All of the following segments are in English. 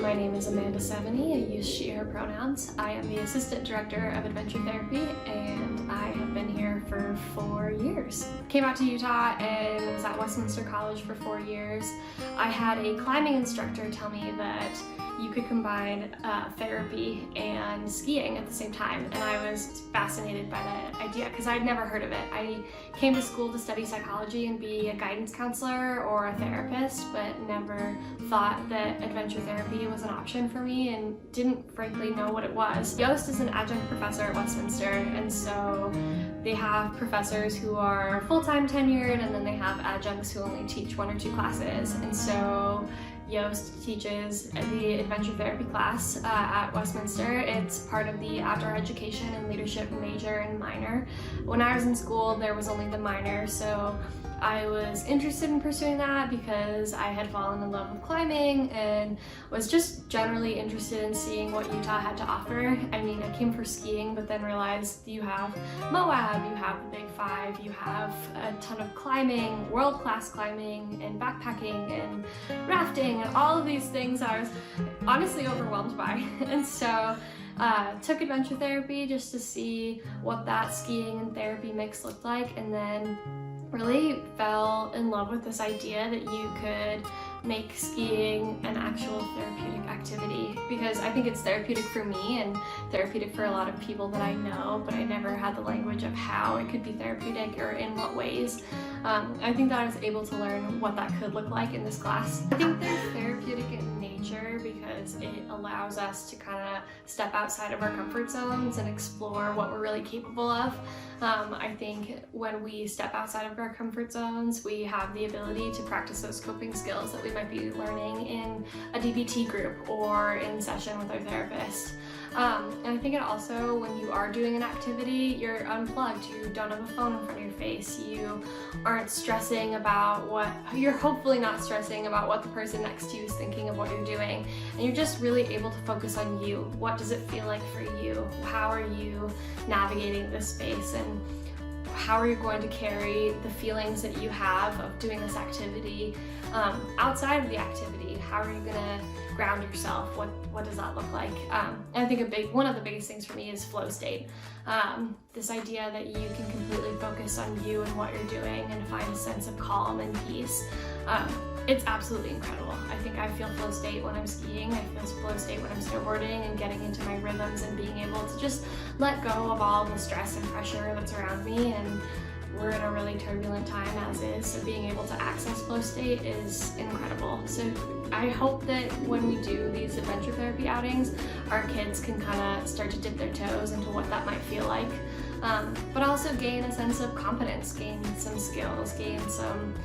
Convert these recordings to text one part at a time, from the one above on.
My name is Amanda Sevigny. I use she, her pronouns. I am the Assistant Director of Adventure Therapy and I have been here for 4 years. Came out to Utah and was at Westminster College for 4 years. I had a climbing instructor tell me that you could combine therapy and skiing at the same time, and I was fascinated by that idea because I'd never heard of it. I came to school to study psychology and be a guidance counselor or a therapist, but never thought that adventure therapy was an option for me and didn't frankly know what it was. Yost is an adjunct professor at Westminster, and so they have professors who are full-time tenured, and then they have adjuncts who only teach 1 or 2 classes. And so Yost teaches the adventure therapy class at Westminster. It's part of the outdoor education and leadership major and minor. When I was in school, there was only the minor, so I was interested in pursuing that because I had fallen in love with climbing and was just generally interested in seeing what Utah had to offer. I mean, I came for skiing, but then realized you have Moab, you have the Big Five, you have a ton of climbing, world-class climbing and backpacking and rafting and all of these things I was honestly overwhelmed by. And so took adventure therapy just to see what that skiing and therapy mix looked like, and then really fell in love with this idea that you could make skiing an actual therapeutic activity, because I think it's therapeutic for me and therapeutic for a lot of people that I know, but I never had the language of how it could be therapeutic or in what ways. I think that I was able to learn what that could look like in this class. I think they're therapeutic in nature because it allows us to kind of step outside of our comfort zones and explore what we're really capable of. I think when we step outside of our comfort zones, we have the ability to practice those coping skills that we might be learning in a DBT group or in session with our therapist. And I think it also, when you are doing an activity, you're unplugged, you don't have a phone in front of your face, you aren't stressing about you're hopefully not stressing about what the person next to you is thinking of what you're doing, and you're just really able to focus on you. What does it feel like for you? How are you navigating this space? And how are you going to carry the feelings that you have of doing this activity outside of the activity? How are you going to ground yourself? What does that look like? And I think one of the biggest things for me is flow state. This idea that you can completely focus on you and what you're doing and find a sense of calm and peace. It's absolutely incredible. I think I feel flow state when I'm skiing, I feel flow state when I'm snowboarding and getting into my rhythms and being able to just let go of all the stress and pressure that's around me. And we're in a really turbulent time as is, so being able to access flow state is incredible. So I hope that when we do these adventure therapy outings, our kids can kind of start to dip their toes into what that might feel like, but also gain a sense of confidence, gain some skills, gain some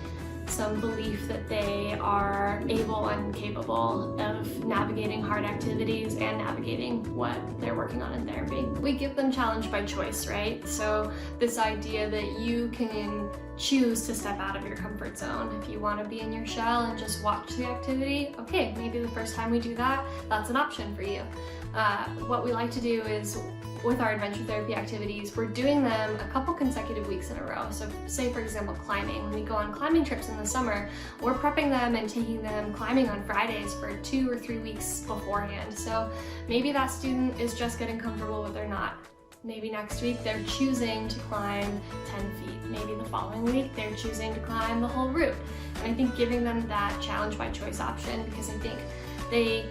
belief that they are able and capable of navigating hard activities and navigating what they're working on in therapy. We give them challenge by choice, right? So this idea that you can choose to step out of your comfort zone. If you want to be in your shell and just watch the activity, okay, maybe the first time we do that, that's an option for you. What we like to do is, with our adventure therapy activities, we're doing them a couple consecutive weeks in a row. So say, for example, climbing. When we go on climbing trips in the summer, we're prepping them and taking them climbing on Fridays for 2 or 3 weeks beforehand. So maybe that student is just getting comfortable with their knot. Maybe next week they're choosing to climb 10 feet. Maybe the following week they're choosing to climb the whole route. And I think giving them that challenge by choice option, because I think they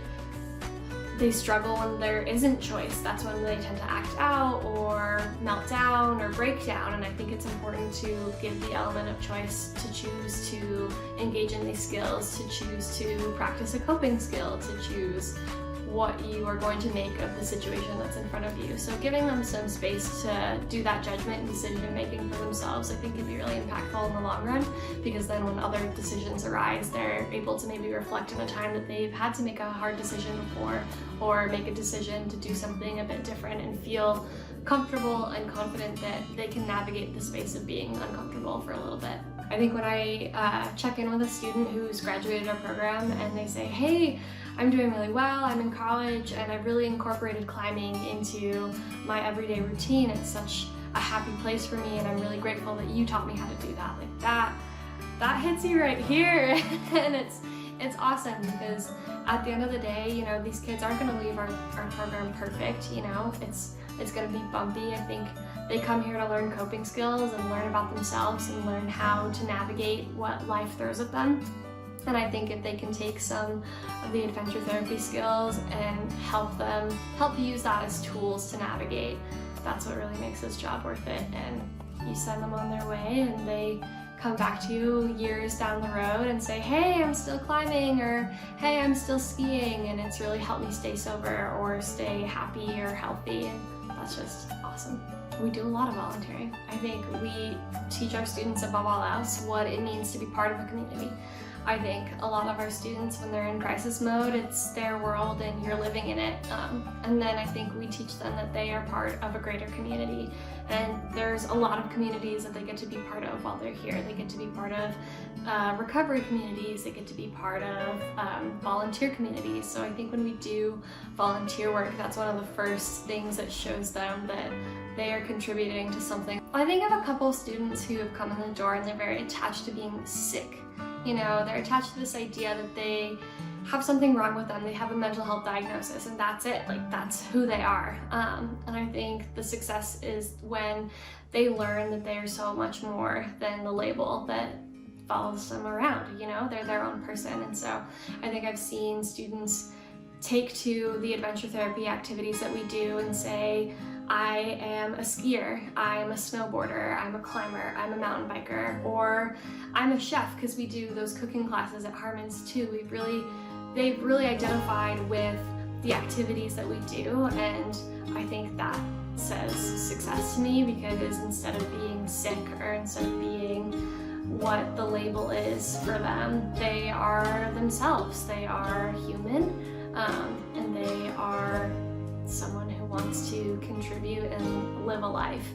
struggle when there isn't choice. That's when they tend to act out or melt down or break down, and I think it's important to give the element of choice, to choose to engage in these skills, to choose to practice a coping skill, to choose what you are going to make of the situation that's in front of you. So giving them some space to do that judgment and decision making for themselves, I think, can be really impactful in the long run, because then when other decisions arise, they're able to maybe reflect on a time that they've had to make a hard decision before, or make a decision to do something a bit different and feel comfortable and confident that they can navigate the space of being uncomfortable for a little bit. I think when I check in with a student who's graduated our program and they say, hey, I'm doing really well, I'm in college, and I've really incorporated climbing into my everyday routine. It's such a happy place for me, and I'm really grateful that you taught me how to do that. Like that hits you right here, and it's awesome because at the end of the day, you know, these kids aren't going to leave our program perfect, you know, it's going to be bumpy. I think they come here to learn coping skills and learn about themselves and learn how to navigate what life throws at them. And I think if they can take some of the adventure therapy skills and help use that as tools to navigate, that's what really makes this job worth it. And you send them on their way and they come back to you years down the road and say, hey, I'm still climbing, or hey, I'm still skiing, and it's really helped me stay sober or stay happy or healthy, and that's just awesome. We do a lot of volunteering. I think we teach our students above all else what it means to be part of a community. I think a lot of our students, when they're in crisis mode, it's their world and you're living in it. And then I think we teach them that they are part of a greater community. And there's a lot of communities that they get to be part of while they're here. They get to be part of recovery communities. They get to be part of volunteer communities. So I think when we do volunteer work, that's one of the first things that shows them that they are contributing to something. I think of a couple of students who have come in the door and they're very attached to being sick. You know, they're attached to this idea that they have something wrong with them, they have a mental health diagnosis, and that's it, like that's who they are. And I think the success is when they learn that they are so much more than the label that follows them around, you know, they're their own person. And so I think I've seen students take to the adventure therapy activities that we do and say, I am a skier, I'm a snowboarder, I'm a climber, I'm a mountain biker, or I'm a chef, because we do those cooking classes at Harmon's too. They've really identified with the activities that we do, and I think that says success to me, because instead of being sick or instead of being what the label is for them, they are themselves. They are human, and they are someone who wants to contribute and live a life.